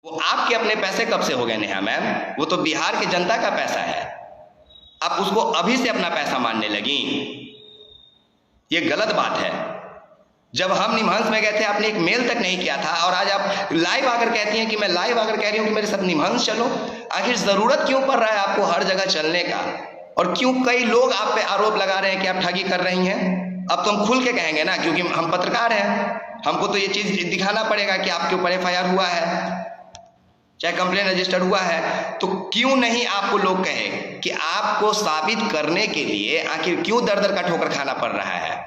वो आपके अपने पैसे कब से हो गए नेहा मैम? वो तो बिहार की जनता का पैसा है। आप उसको अभी से अपना पैसा मानने लगी, ये गलत बात है। जब हम निमहंस में गए थे आपने एक मेल तक नहीं किया था, और आज आप लाइव आकर कहती हैं कि मैं लाइव आकर कह रही हूं कि मेरे साथ निमहंस चलो। आखिर जरूरत क्यों पड़ रहा है आपको हर जगह चलने का? और क्यों कई लोग आप पे आरोप लगा रहे हैं कि आप ठगी कर रही हैं? अब तो हम खुल के कहेंगे ना, क्योंकि हम पत्रकार हैं, हमको तो ये चीज दिखाना पड़ेगा कि आपके ऊपर FIR हुआ है, चाहे कंप्लेन रजिस्टर हुआ है। तो क्यों नहीं आपको लोग कहे कि आपको साबित करने के लिए आखिर क्यों दर दर का ठोकर खाना पड़ रहा है?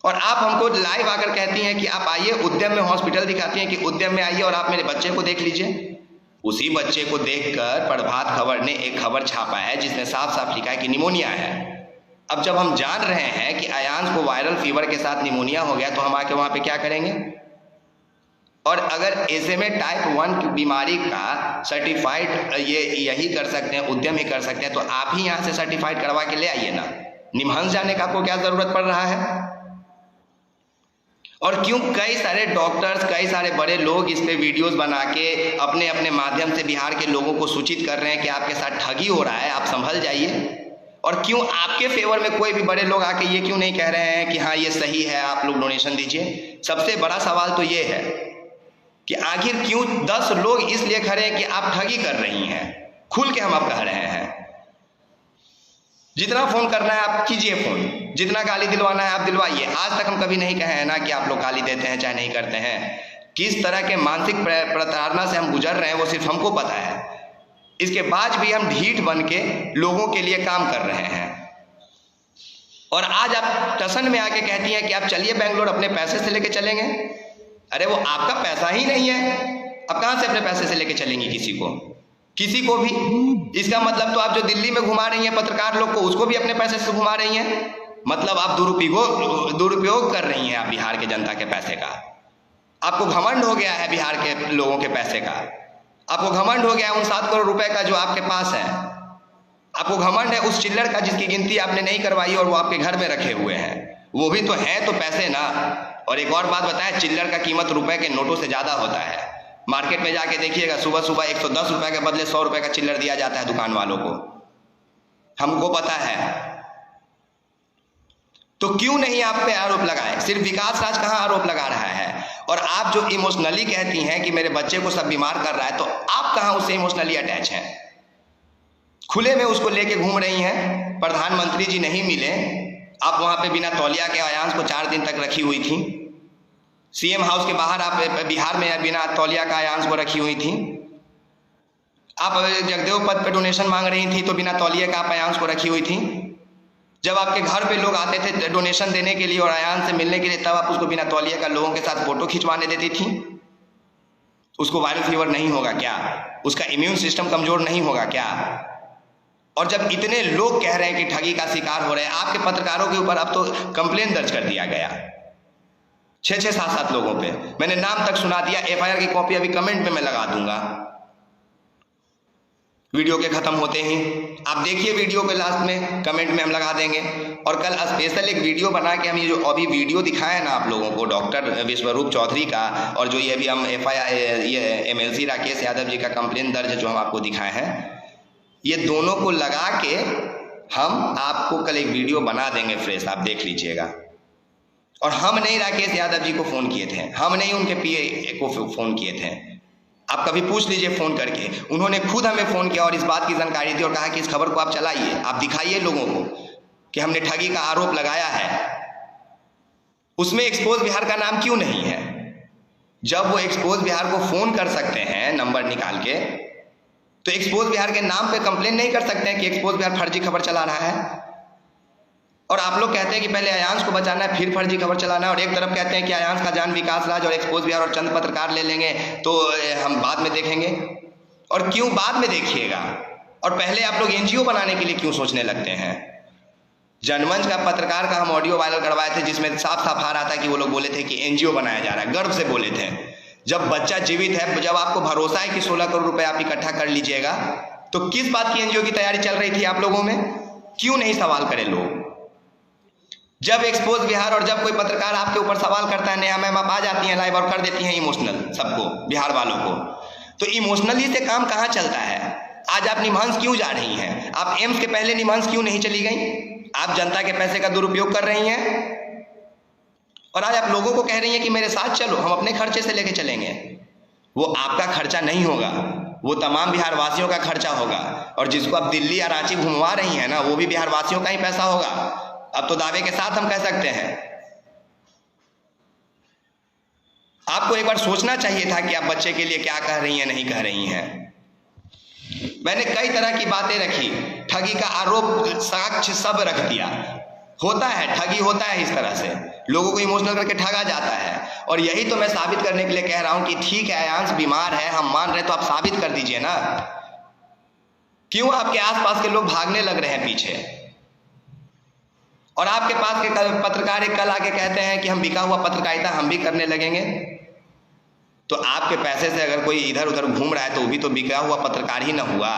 और आप हमको लाइव आकर कहती हैं कि आप आइए उद्यम में, हॉस्पिटल दिखाती हैं कि उद्यम में आइए और आप मेरे बच्चे को देख लीजिए। उसी बच्चे को देखकर प्रभात खबर ने एक खबर छापा है जिसमें साफ साफ लिखा है कि निमोनिया है। अब जब हम जान रहे हैं कि अयांश को वायरल फीवर के साथ निमोनिया हो गया, तो हम आके वहां पे क्या करेंगे? और अगर SMA टाइप 1 की बीमारी का सर्टिफाइड यही कर सकते हैं, उद्यम ही कर सकते हैं, तो आप ही यहाँ से सर्टिफाइड करवा के ले आइए ना। निमहंस जाने का आपको क्या जरूरत पड़ रहा है? और क्यों कई सारे डॉक्टर्स, कई सारे बड़े लोग इस पे वीडियोस बना के अपने अपने माध्यम से बिहार के लोगों को सूचित कर रहे हैं कि आपके साथ ठगी हो रहा है, आप संभल जाइए। और क्यों आपके फेवर में कोई भी बड़े लोग आके ये क्यों नहीं कह रहे हैं कि हाँ ये सही है, आप लोग डोनेशन दीजिए? सबसे बड़ा सवाल तो ये है कि आखिर क्यों 10 लोग इसलिए खड़े हैं कि आप ठगी कर रही हैं। खुल के हम आप कह रहे हैं, जितना फोन करना है आप कीजिए फोन, जितना गाली दिलवाना है आप दिलवाइए। आज तक हम कभी नहीं कहे हैं ना कि आप लोग गाली देते हैं चाहे नहीं करते हैं। किस तरह के मानसिक प्रताड़ना से हम गुजर रहे हैं वो सिर्फ हमको पता है। इसके बाद भी हम ढीठ बन के लोगों के लिए काम कर रहे हैं। और आज आप टसन में आके कहती हैं कि आप चलिए बेंगलोर, अपने पैसे से लेके चलेंगे। अरे वो आपका पैसा ही नहीं है, अब कहां से अपने पैसे से लेके चलेंगी किसी को भी? इसका मतलब तो आप जो दिल्ली में घुमा रही हैं पत्रकार लोग को, उसको भी अपने पैसे से घुमा रही हैं। मतलब आप दुरुपयोग कर रही हैं आप बिहार के जनता के पैसे का। आपको घमंड हो गया है बिहार के लोगों के पैसे का। आपको घमंड हो गया है उन 7 करोड़ रुपए का जो आपके पास है। आपको घमंड है उस चिल्लर का जिसकी गिनती आपने नहीं करवाई और वो आपके घर में रखे हुए हैं। वो भी तो है तो पैसे ना। और एक और बात बताएं, चिल्लर का कीमत रुपए के नोटों से ज्यादा होता है। मार्केट में जाके देखिएगा, सुबह सुबह 110 रुपए के बदले 100 रुपए का चिल्लर दिया जाता है दुकान वालों को, हमको पता है। तो क्यों नहीं आप पे आरोप लगाए? सिर्फ विकास राज कहां आरोप लगा रहा है? और आप जो इमोशनली कहती हैं कि मेरे बच्चे को सब बीमार कर रहा है, तो आप कहां उससे इमोशनली अटैच हैं? खुले में उसको लेके घूम रही हैं। प्रधानमंत्री जी नहीं मिले, आप वहां पे बिना तौलिया के अयांश को 4 दिन तक रखी हुई थी। CM हाउस के बाहर आप बिहार में बिना तौलिया का अयांश को रखी हुई थी। आप जगदेव पद पे डोनेशन मांग रही थी तो बिना तौलिया का आप अयांश को रखी हुई थी। जब आपके घर पे लोग आते थे डोनेशन देने के लिए और अयांश से मिलने के लिए, तब आप उसको बिना तौलिया का लोगों के साथ फोटो खिंचवाने देती थी। उसको वायरल फीवर नहीं होगा क्या? उसका इम्यून सिस्टम कमजोर नहीं होगा क्या? और जब इतने लोग कह रहे हैं कि ठगी का शिकार हो रहे हैं, आपके पत्रकारों के ऊपर अब तो कंप्लेन दर्ज कर दिया गया 6-6, 7-7 लोगों पे। मैंने नाम तक सुना दिया। FIR की कॉपी अभी कमेंट में मैं लगा दूंगा वीडियो के खत्म होते ही। आप देखिए वीडियो के लास्ट में, कमेंट में हम लगा देंगे। और कल स्पेशल एक वीडियो बना के हम ये जो अभी वीडियो दिखाए ना आप लोगों को डॉक्टर विश्वरूप चौधरी का, और जो ये भी हम ये MLC राकेश यादव जी का कंप्लेन दर्ज जो हम आपको दिखाए हैं, ये दोनों को लगा के हम आपको कल एक वीडियो बना देंगे फ्रेश, आप देख लीजिएगा। और हम नहीं राकेश यादव जी को फोन किए थे, हम नहीं उनके PA को फोन किए थे। आप कभी पूछ लीजिए फोन करके, उन्होंने खुद हमें फोन किया और इस बात की जानकारी दी और कहा कि इस खबर को आप चलाइए, आप दिखाइए लोगों को कि हमने ठगी का आरोप लगाया है। उसमें एक्सपोज बिहार का नाम क्यों नहीं है? जब वो एक्सपोज बिहार को फोन कर सकते हैं नंबर निकाल के, तो एक्सपोज बिहार के नाम पे कंप्लेन नहीं कर सकते हैं कि एक्सपोज बिहार फर्जी खबर चला रहा है। और आप लोग कहते हैं कि पहले अयांश को बचाना है फिर फर्जी खबर चलाना है, और एक तरफ कहते हैं कि अयांश का जान विकास राज और एक्सपोज बिहार और चंद पत्रकार ले लेंगे तो हम बाद में देखेंगे। और क्यों बाद में देखिएगा? और पहले आप लोग NGO बनाने के लिए क्यों सोचने लगते हैं? जनमंच का पत्रकार का हम ऑडियो वायरल करवाए थे जिसमें साफ साफ आ रहा था कि वो लोग बोले थे कि NGO बनाया जा रहा है, गर्व से बोले थे। जब बच्चा जीवित है, जब आपको भरोसा है कि 16 करोड़ रुपए आप इकट्ठा कर लीजिएगा, तो किस बात की NGO की तैयारी चल रही थी आप लोगों में? क्यों नहीं सवाल करें लोग? जब एक्सपोज बिहार और जब कोई पत्रकार आपके ऊपर सवाल करता है, नेहा मैम आप आ जाती हैं लाइव और कर देती हैं इमोशनल सबको, बिहार वालों को। तो इमोशनली से काम कहाँ चलता है? आज आप निमहंस क्यों जा रही हैं? आप एम्स के पहले निमहंस क्यों नहीं चली गई? आप जनता के पैसे का दुरुपयोग कर रही हैं और आज आप लोगों को कह रही हैं कि मेरे साथ चलो, हम अपने खर्चे से लेके चलेंगे। वो आपका खर्चा नहीं होगा, वो तमाम बिहार वासियों का खर्चा होगा। और जिसको आप दिल्ली या रांची घुमवा रही हैं ना, वो भी बिहार वासियों का ही पैसा होगा। अब तो दावे के साथ हम कह सकते हैं। आपको एक बार सोचना चाहिए था कि आप बच्चे के लिए क्या कह रही हैं, नहीं कह रही हैं। मैंने कई तरह की बातें रखी, ठगी का आरोप, साक्ष्य सब रख दिया। होता है, ठगी होता है, इस तरह से लोगों को इमोशनल करके ठगा जाता है। और यही तो मैं साबित करने के लिए कह रहा हूं कि ठीक है, अयांश बीमार है, हम मान रहे हैं, तो आप साबित कर दीजिए ना। क्यों आपके आसपास के लोग भागने लग रहे हैं पीछे? और आपके पास के पत्रकार कल आके कहते हैं कि हम बिका हुआ पत्रकारिता हम भी करने लगेंगे। तो आपके पैसे से अगर कोई इधर उधर घूम रहा है तो वो भी तो बिका हुआ पत्रकार ही ना हुआ।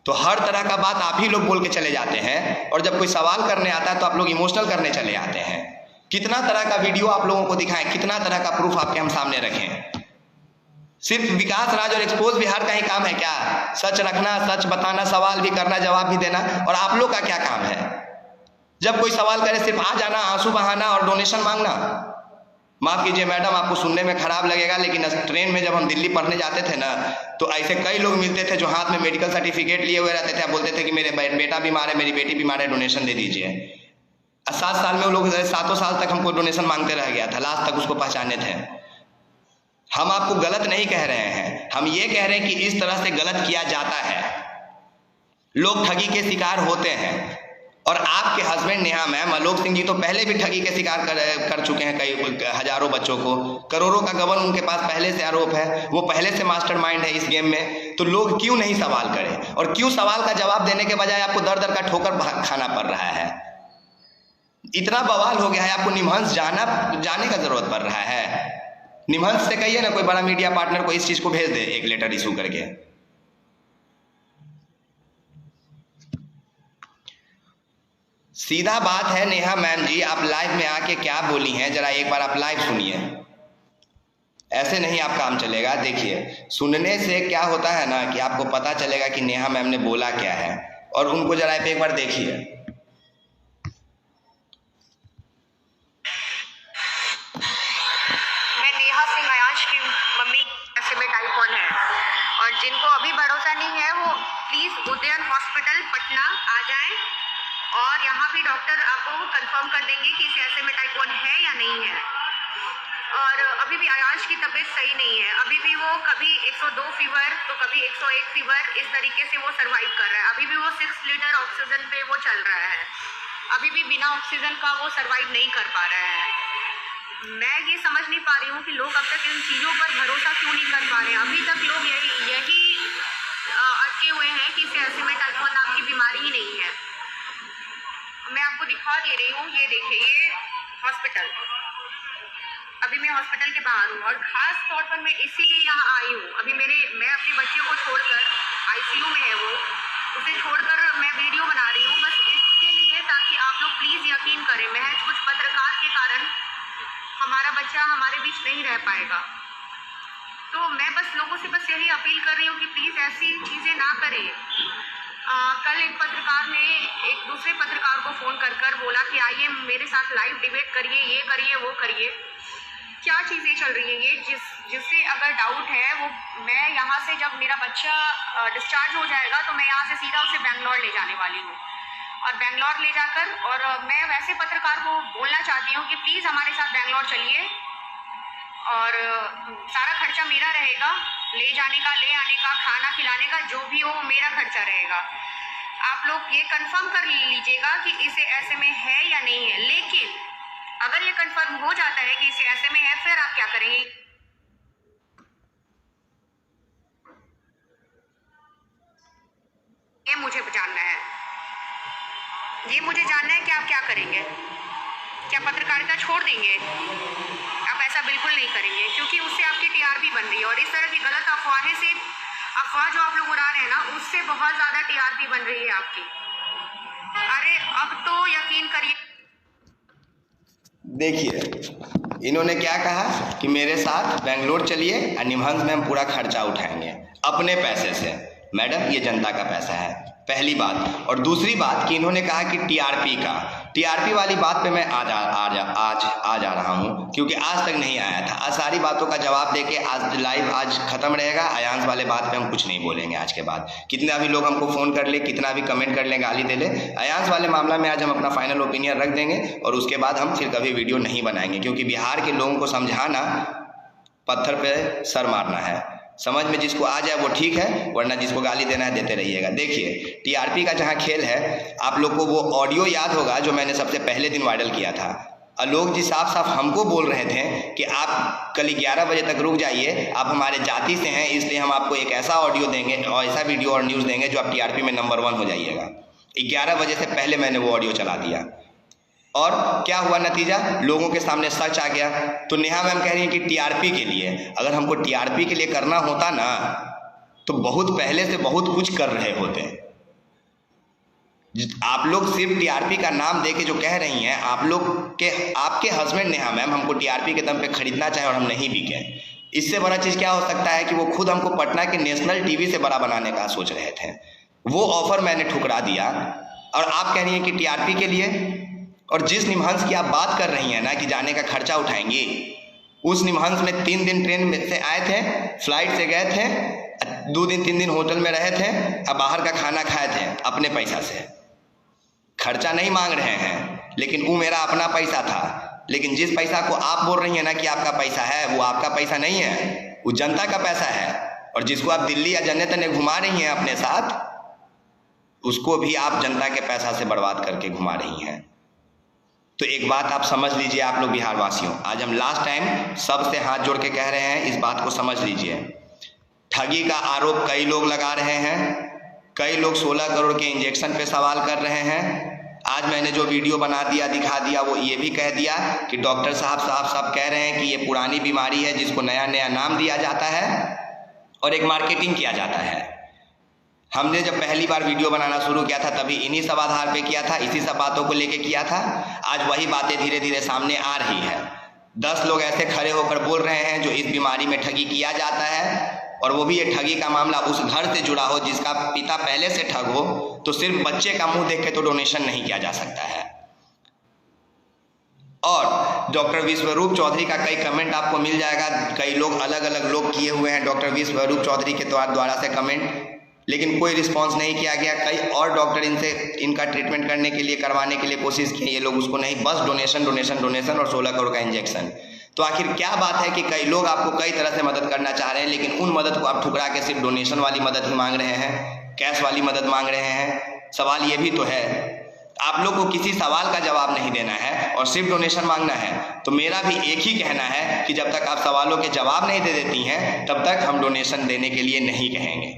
तो हर तरह का बात आप ही लोग बोल के चले जाते हैं, और जब कोई सवाल करने आता है तो आप लोग इमोशनल करने चले आते हैं। कितना तरह का वीडियो आप लोगों को दिखाएं, कितना तरह का प्रूफ आपके हम सामने रखें? सिर्फ विकास राज और एक्सपोज बिहार का ही काम है क्या? सच रखना, सच बताना, सवाल भी करना, जवाब भी देना। और आप लोग का क्या काम है? जब कोई सवाल करे सिर्फ आ जाना, आंसू बहाना और डोनेशन मांगना। माफ कीजिए मैडम, आपको सुनने में खराब लगेगा, लेकिन ट्रेन में जब हम दिल्ली पढ़ने जाते थे ना, तो ऐसे कई लोग मिलते थे जो हाथ में मेडिकल सर्टिफिकेट लिए हुए रहते थे। आप बोलते थे कि मेरे बेटा बीमार है, मेरी बेटी बीमार है, डोनेशन दे दीजिए। 7 साल में वो लोग 7 साल तक हमको डोनेशन मांगते रह गया था, लास्ट तक उसको पहचाने थे। हम आपको गलत नहीं कह रहे हैं, हम ये कह रहे हैं कि इस तरह से गलत किया जाता है, लोग ठगी के शिकार होते हैं। और आपके हस्बैंड नेहा मैम, आलोक सिंह जी तो पहले भी ठगी के शिकार कर चुके हैं कई हजारों बच्चों को। करोड़ों का गबन उनके पास पहले से आरोप है, वो पहले से मास्टरमाइंड है इस गेम में। तो लोग क्यों नहीं सवाल करें? और क्यों सवाल का जवाब देने के बजाय आपको दर दर का ठोकर खाना पड़ रहा है? इतना बवाल हो गया है, आपको निमहंस जाने का जरूरत पड़ रहा है? निमहंस से कहिए ना कोई बड़ा मीडिया पार्टनर को इस चीज को भेज दे, एक लेटर इशू करके। सीधा बात है नेहा मैम जी, आप लाइव में आके क्या बोली हैं, जरा एक बार आप लाइव सुनिए। ऐसे नहीं आप काम चलेगा। देखिए, सुनने से क्या होता है ना कि आपको पता चलेगा कि नेहा मैम ने बोला क्या है। और उनको जरा एक बार देखिए। मैं नेहा सिंह, अयांश की मम्मी। ऐसे में टाइप 1 है, और जिनको अभी भरोसा नहीं है वो प्लीज उदयन हॉस्पिटल पटना आ जाएं, और यहाँ भी डॉक्टर आपको कंफर्म कर देंगे कि इसे ऐसे में टाइप 1 है या नहीं है। और अभी भी अयांश की तबीयत सही नहीं है, अभी भी वो कभी 102 फीवर तो कभी 101 फीवर, इस तरीके से वो सर्वाइव कर रहा है। अभी भी वो 6 लीटर ऑक्सीजन पे वो चल रहा है, अभी भी बिना ऑक्सीजन का वो सर्वाइव नहीं कर पा रहा है। मैं ये समझ नहीं पा रही हूँ कि लोग अब तक इन चीज़ों पर भरोसा क्यों नहीं कर पा रहे हैं। अभी तक लोग यही अटके हुए हैं कि इसे ऐसे में टाइप 1 नाम की बीमारी ही नहीं है। मैं आपको दिखा दे रही हूँ, ये देखिए, ये हॉस्पिटल, अभी मैं हॉस्पिटल के बाहर हूँ, और खास तौर पर मैं इसीलिए यहाँ आई हूँ। अभी मैं अपने बच्चे को छोड़कर, आईसीयू में है वो, उसे छोड़कर मैं वीडियो बना रही हूँ बस इसके लिए, ताकि आप लोग प्लीज़ यकीन करें, महज कुछ पत्रकार के कारण हमारा बच्चा हमारे बीच नहीं रह पाएगा। तो मैं बस लोगों से बस यही अपील कर रही हूँ कि प्लीज़ ऐसी चीज़ें ना करें। कल एक पत्रकार ने एक दूसरे पत्रकार को फ़ोन कर बोला कि आइए मेरे साथ लाइव डिबेट करिए, ये करिए, वो करिए। क्या चीज़ें चल रही हैं ये, जिससे अगर डाउट है वो, मैं यहाँ से जब मेरा बच्चा डिस्चार्ज हो जाएगा तो मैं यहाँ से सीधा उसे बेंगलोर ले जाने वाली हूँ, और बेंगलोर ले जाकर, और मैं वैसे पत्रकार को बोलना चाहती हूँ कि प्लीज़ हमारे साथ बेंगलोर चलिए, और सारा खर्चा मेरा रहेगा, ले जाने का, ले आने का, खाना खिलाने का, जो भी हो मेरा खर्चा रहेगा। आप लोग ये कंफर्म कर लीजिएगा कि इसे ऐसे में है या नहीं है। लेकिन अगर ये कंफर्म हो जाता है कि इसे ऐसे में है, फिर आप क्या करेंगे, ये मुझे जानना है। ये मुझे जानना है कि आप क्या करेंगे। क्या पत्रकारिता छोड़ देंगे? आप ऐसा बिल्कुल नहीं करेंगे, क्योंकि उससे आपकी टीआरपी बन रही है, और इस तरह की गलत अफवाहें से, अफवाह जो आप लोग उड़ा रहे हैं ना, उससे बहुत ज़्यादा टीआरपी बन रही है आपकी। अरे अब तो यकीन करिए। देखिए, इन्होंने क्या कहा कि मेरे साथ बेंगलोर चलिए और निमहंस में हम पूरा खर्चा उठाएंगे अपने पैसे से। मैडम, ये जनता का पैसा है, पहली बात। और दूसरी बात कि इन्होंने कहा कि टीआरपी वाली बात पे मैं आज आ जा रहा हूँ, क्योंकि आज तक नहीं आया था। आज सारी बातों का जवाब देके आज लाइव आज खत्म रहेगा। अयांश वाले बात पे हम कुछ नहीं बोलेंगे आज के बाद। कितना भी लोग हमको फ़ोन कर ले, कितना भी कमेंट कर ले, गाली दे ले, अयांश वाले मामला में आज हम अपना फाइनल ओपिनियन रख देंगे और उसके बाद हम फिर कभी वीडियो नहीं बनाएंगे, क्योंकि बिहार के लोगों को समझाना पत्थर पे सर मारना है। समझ में जिसको आ जाए वो ठीक है, वरना जिसको गाली देना है देते रहिएगा। देखिए, टीआरपी का जहाँ खेल है, आप लोग को वो ऑडियो याद होगा जो मैंने सबसे पहले दिन वायरल किया था। आलोक जी साफ साफ हमको बोल रहे थे कि आप कल 11 बजे तक रुक जाइए, आप हमारे जाति से हैं, इसलिए हम आपको एक ऐसा ऑडियो देंगे और ऐसा वीडियो और न्यूज़ देंगे जो आप टीआरपी में नंबर 1 हो जाइएगा। 11 बजे से पहले मैंने वो ऑडियो चला दिया और क्या हुआ नतीजा, लोगों के सामने सच आ गया। तो नेहा मैम कह रही हैं कि टीआरपी के लिए, अगर हमको टीआरपी के लिए करना होता ना तो बहुत पहले से बहुत कुछ कर रहे होते। आप लोग सिर्फ टीआरपी का नाम दे के जो कह रही हैं, आपके हस्बैंड नेहा मैम हमको टीआरपी के दम पे खरीदना चाहे और हम नहीं बिके। इससे बड़ा चीज़ क्या हो सकता है कि वो खुद हमको पटना के नेशनल टीवी से बड़ा बनाने का सोच रहे थे। वो ऑफर मैंने ठुकरा दिया और आप कह रही हैं कि टीआरपी के लिए। और जिस निमहंस की आप बात कर रही हैं ना कि जाने का खर्चा उठाएंगी, उस निमहंस में 3 दिन ट्रेन में से आए थे, फ्लाइट से गए थे, 2 दिन 3 दिन होटल में रहे थे, अब बाहर का खाना खाए थे अपने पैसा से। खर्चा नहीं मांग रहे हैं, लेकिन वो मेरा अपना पैसा था। लेकिन जिस पैसा को आप बोल रही हैं ना कि आपका पैसा है, वो आपका पैसा नहीं है, वो जनता का पैसा है। और जिसको आप दिल्ली या जन्नत तने घुमा रही हैं अपने साथ, उसको भी आप जनता के पैसा से बर्बाद करके घुमा रही हैं। तो एक बात आप समझ लीजिए, आप लोग बिहार वासियों, आज हम लास्ट टाइम सबसे हाथ जोड़ के कह रहे हैं, इस बात को समझ लीजिए। ठगी का आरोप कई लोग लगा रहे हैं, कई लोग 16 करोड़ के इंजेक्शन पे सवाल कर रहे हैं। आज मैंने जो वीडियो बना दिया, दिखा दिया, वो ये भी कह दिया कि डॉक्टर साहब कह रहे हैं कि ये पुरानी बीमारी है जिसको नया नया नाम दिया जाता है और एक मार्केटिंग किया जाता है। हमने जब पहली बार वीडियो बनाना शुरू किया था तभी इन्हीं सब आधार पे किया था, इसी सब बातों को लेके किया था। आज वही बातें धीरे धीरे सामने आ रही है। 10 लोग ऐसे खड़े होकर बोल रहे हैं जो इस बीमारी में ठगी किया जाता है, और वो भी ये ठगी का मामला उस घर से जुड़ा हो जिसका पिता पहले से ठग हो, तो सिर्फ बच्चे का मुंह देख के तो डोनेशन नहीं किया जा सकता है। और डॉक्टर विश्वरूप चौधरी का कई कमेंट आपको मिल जाएगा, कई लोग अलग अलग लोग किए हुए हैं डॉक्टर विश्वरूप चौधरी के द्वारा से कमेंट, लेकिन कोई रिस्पांस नहीं किया गया। कई और डॉक्टर इनका ट्रीटमेंट करने के लिए, करवाने के लिए कोशिश की, ये लोग उसको नहीं, बस डोनेशन डोनेशन डोनेशन और 16 करोड़ का इंजेक्शन। तो आखिर क्या बात है कि कई लोग आपको कई तरह से मदद करना चाह रहे हैं, लेकिन उन मदद को आप ठुकरा के सिर्फ डोनेशन वाली मदद ही मांग रहे हैं, कैश वाली मदद मांग रहे हैं। सवाल ये भी तो है, आप लोग को किसी सवाल का जवाब नहीं देना है और सिर्फ डोनेशन मांगना है। तो मेरा भी एक ही कहना है कि जब तक आप सवालों के जवाब नहीं दे देती हैं, तब तक हम डोनेशन देने के लिए नहीं कहेंगे।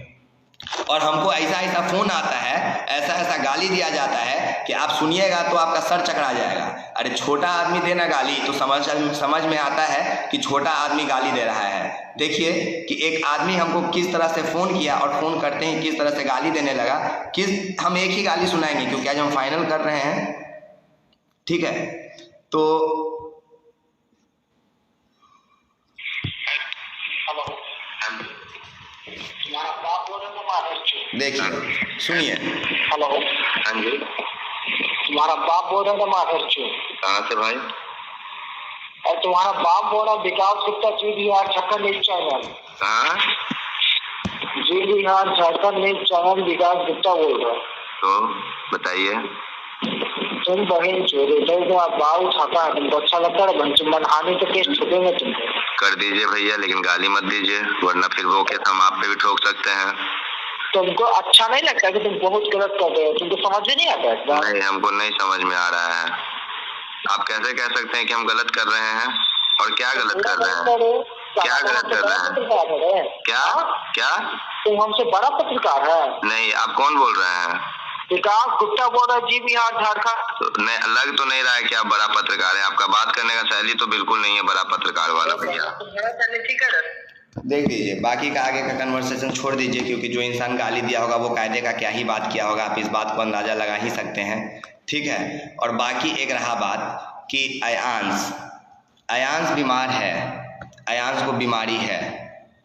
और हमको ऐसा फ़ोन आता है, ऐसा गाली दिया जाता है कि आप सुनिएगा तो आपका सर चकरा जाएगा। अरे छोटा आदमी देना गाली तो समझ में आता है कि छोटा आदमी गाली दे रहा है। देखिए कि एक आदमी हमको किस तरह से फ़ोन किया और फ़ोन करते ही किस तरह से गाली देने लगा। हम एक ही गाली सुनाएंगे क्योंकि आज हम फाइनल कर रहे हैं, ठीक है। तो तुम्हारा बाप बोल रहे, देखिए सुनिए। हेलो, हाँ जी, तुम्हारा बाप बोल रहे थे। कहाँ से भाई? और तुम्हारा बाप बोल रहा विकास गुप्ता जी बिहार झारखंड न्यूज चैनल। हाँ जी बिहार झारखंड न्यूज चैनल, विकास गुप्ता बोल रहा। तो बताइए। तुम बहन चोरी तो आप बाल उठाता है, तुमको अच्छा लगता है? मनहानि तो केस ठोकेंगे तुमको। कर दीजिए भैया, लेकिन गाली मत दीजिए, वरना फिर वो केस हम आप पे भी ठोक सकते हैं। तुमको अच्छा नहीं लगता कि तुम बहुत गलत कर रहे हो? तुमको समझ में नहीं आता है? नहीं, हमको नहीं समझ में आ रहा है। आप कैसे कह सकते हैं कि हम गलत कर रहे हैं? और क्या गलत कर रहे हैं? क्या गलत कर रहे हैं? क्या तुम हमसे बड़ा पत्रकार है? नहीं, आप कौन बोल रहे हैं? विकास गुप्ता बोल रहा है, जी बिहार झारखंड। नहीं, लग तो नहीं रहा है कि आप बड़ा पत्रकार है। आपका बात करने का शैली तो बिल्कुल नहीं है बड़ा पत्रकार वाला भैया। देख लीजिए, बाकी का आगे का कन्वर्सेशन छोड़ दीजिए, क्योंकि जो इंसान गाली दिया होगा वो कायदे का क्या ही बात किया होगा, आप इस बात को अंदाज़ा लगा ही सकते हैं, ठीक है। और बाकी एक रहा बात कि अयांश, अयांश बीमार है, अयांश को बीमारी है,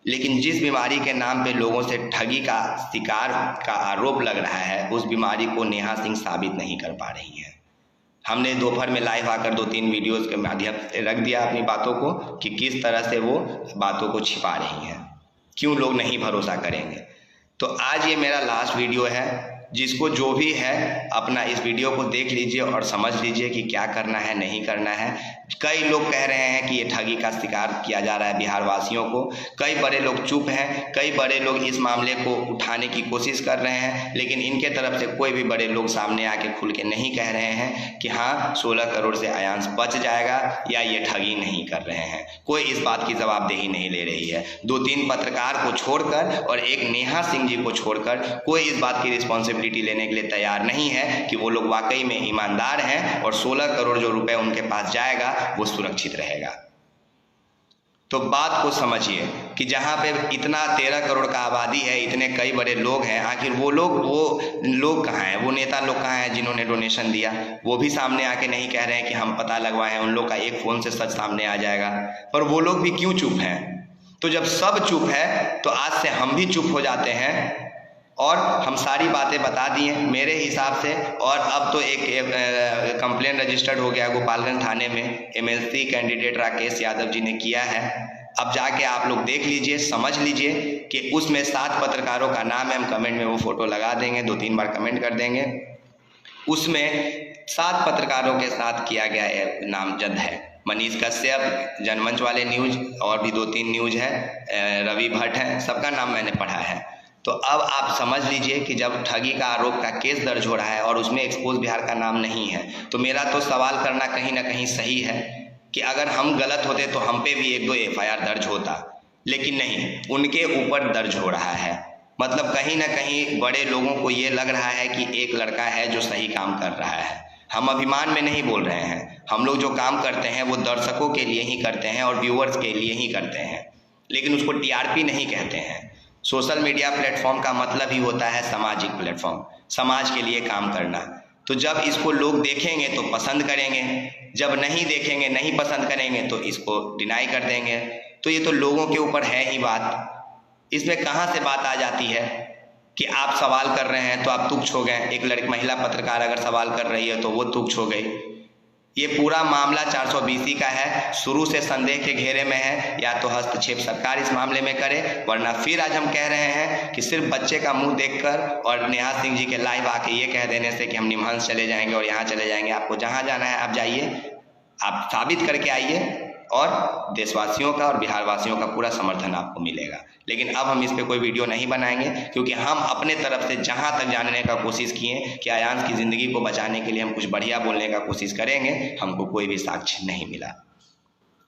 लेकिन जिस बीमारी के नाम पे लोगों से ठगी का शिकार का आरोप लग रहा है, उस बीमारी को नेहा सिंह साबित नहीं कर पा रही हैं। हमने दोपहर में लाइव आकर 2-3 वीडियोस के माध्यम से रख दिया अपनी बातों को कि किस तरह से वो बातों को छिपा रही हैं, क्यों लोग नहीं भरोसा करेंगे। तो आज ये मेरा लास्ट वीडियो है, जिसको जो भी है अपना इस वीडियो को देख लीजिए और समझ लीजिए कि क्या करना है नहीं करना है। कई लोग कह रहे हैं कि ये ठगी का शिकार किया जा रहा है बिहार वासियों को, कई बड़े लोग चुप हैं, कई बड़े लोग इस मामले को उठाने की कोशिश कर रहे हैं, लेकिन इनके तरफ से कोई भी बड़े लोग सामने आके खुल के नहीं कह रहे हैं कि हाँ 16 करोड़ से अयांश बच जाएगा या ये ठगी नहीं कर रहे हैं। कोई इस बात की जवाबदेही नहीं ले रही है। 2-3 पत्रकार को छोड़कर और एक नेहा सिंह जी को छोड़कर कोई इस बात की रिस्पॉन्सिबिलिटी लेने के लिए तैयार नहीं है कि वो लोग वाकई में ईमानदार हैं और 16 करोड़ जो रुपए उनके पास जाएगा वो सुरक्षित रहेगा। तो बात को समझिए कि जहां पे इतना 13 करोड़ का आबादी है, इतने कई बड़े लोग हैं, आखिर वो लोग कहाँ हैं, वो नेता लोग कहाँ हैं जिन्होंने डोनेशन दिया? वो भी सामने आके नहीं कह रहे हैं कि हम पता लगवाए हैं। उन लोग का एक फोन से सच सामने आ जाएगा, पर वो लोग भी क्यों चुप हैं? तो जब सब चुप है तो आज से हम भी चुप हो जाते हैं और हम सारी बातें बता दिए मेरे हिसाब से। और अब तो एक कंप्लेन रजिस्टर्ड हो गया गोपालगंज थाने में, एमएलसी कैंडिडेट राकेश यादव जी ने किया है। अब जाके आप लोग देख लीजिए, समझ लीजिए कि उसमें 7 पत्रकारों का नाम है, हम कमेंट में वो फोटो लगा देंगे, 2-3 बार कमेंट कर देंगे। उसमें 7 पत्रकारों के साथ किया गया नामजद है। मनीष कश्यप, जनमंच वाले न्यूज, और भी 2-3 न्यूज है, रवि भट्ट है, सबका नाम मैंने पढ़ा है। तो अब आप समझ लीजिए कि जब ठगी का आरोप का केस दर्ज हो रहा है और उसमें एक्सपोज बिहार का नाम नहीं है, तो मेरा तो सवाल करना कहीं ना कहीं सही है कि अगर हम गलत होते तो हम पे भी 1-2 FIR दर्ज होता, लेकिन नहीं, उनके ऊपर दर्ज हो रहा है। मतलब कहीं ना कहीं बड़े लोगों को ये लग रहा है कि एक लड़का है जो सही काम कर रहा है। हम अभिमान में नहीं बोल रहे हैं, हम लोग जो काम करते हैं वो दर्शकों के लिए ही करते हैं और व्यूअर्स के लिए ही करते हैं, लेकिन उसको TRP नहीं कहते हैं। सोशल मीडिया प्लेटफॉर्म का मतलब ही होता है सामाजिक प्लेटफॉर्म, समाज के लिए काम करना। तो जब इसको लोग देखेंगे तो पसंद करेंगे, जब नहीं देखेंगे, नहीं पसंद करेंगे तो इसको डिनाई कर देंगे। तो ये तो लोगों के ऊपर है ही बात। इसमें कहाँ से बात आ जाती है कि आप सवाल कर रहे हैं तो आप तुच्छ हो गए। एक लड़की महिला पत्रकार अगर सवाल कर रही है तो वो तुच्छ हो गई। ये पूरा मामला 420 का है, शुरू से संदेह के घेरे में है। या तो हस्तक्षेप सरकार इस मामले में करे, वरना फिर आज हम कह रहे हैं कि सिर्फ बच्चे का मुंह देखकर और नेहा सिंह जी के लाइव आके ये कह देने से कि हम निमहंस चले जाएंगे और यहाँ चले जाएंगे, आपको जहाँ जाना है आप जाइए, आप साबित करके आइए और देशवासियों का और बिहार वासियों का पूरा समर्थन आपको मिलेगा। लेकिन अब हम इस पे कोई वीडियो नहीं बनाएंगे, क्योंकि हम अपने तरफ से जहां तक जानने का कोशिश किए कि अयांश की ज़िंदगी को बचाने के लिए हम कुछ बढ़िया बोलने का कोशिश करेंगे, हमको कोई भी साक्ष्य नहीं मिला।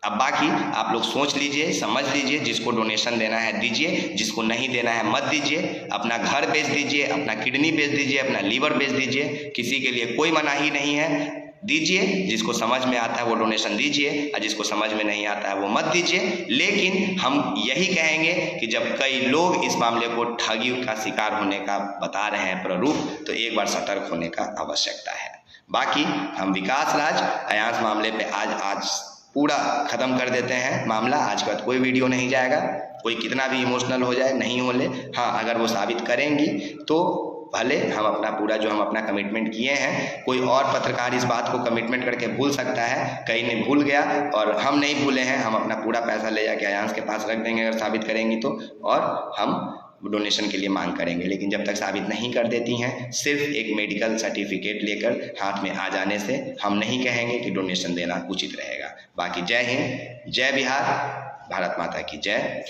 अब बाकी आप लोग सोच लीजिए, समझ लीजिए, जिसको डोनेशन देना है दीजिए, जिसको नहीं देना है मत दीजिए। अपना घर बेच दीजिए, अपना किडनी बेच दीजिए, अपना लीवर बेच दीजिए, किसी के लिए कोई मनाही नहीं है। दीजिए, जिसको समझ में आता है वो डोनेशन दीजिए और जिसको समझ में नहीं आता है वो मत दीजिए। लेकिन हम यही कहेंगे कि जब कई लोग इस मामले को ठगी का शिकार होने का बता रहे हैं प्रारूप, तो एक बार सतर्क होने का आवश्यकता है। बाकी हम विकास राज अयांश मामले पे आज पूरा खत्म कर देते हैं मामला। आज के बाद कोई वीडियो नहीं जाएगा, कोई कितना भी इमोशनल हो जाए नहीं होले। हाँ, अगर वो साबित करेंगी तो भले हम अपना पूरा जो हम अपना कमिटमेंट किए हैं, कोई और पत्रकार इस बात को कमिटमेंट करके भूल सकता है, कहीं ने भूल गया और हम नहीं भूले हैं। हम अपना पूरा पैसा ले जाके अयांश के पास रख देंगे अगर साबित करेंगी तो, और हम डोनेशन के लिए मांग करेंगे। लेकिन जब तक साबित नहीं कर देती हैं, सिर्फ एक मेडिकल सर्टिफिकेट लेकर हाथ में आ जाने से हम नहीं कहेंगे कि डोनेशन देना उचित रहेगा। बाकी जय हिंद, जय बिहार, भारत माता की जय।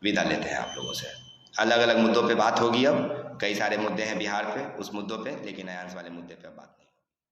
विदा लेते हैं आप लोगों से। अलग अलग मुद्दों पे बात होगी, अब कई सारे मुद्दे हैं बिहार पे, उस मुद्दों पे, लेकिन अयांश वाले मुद्दे पे बात नहीं।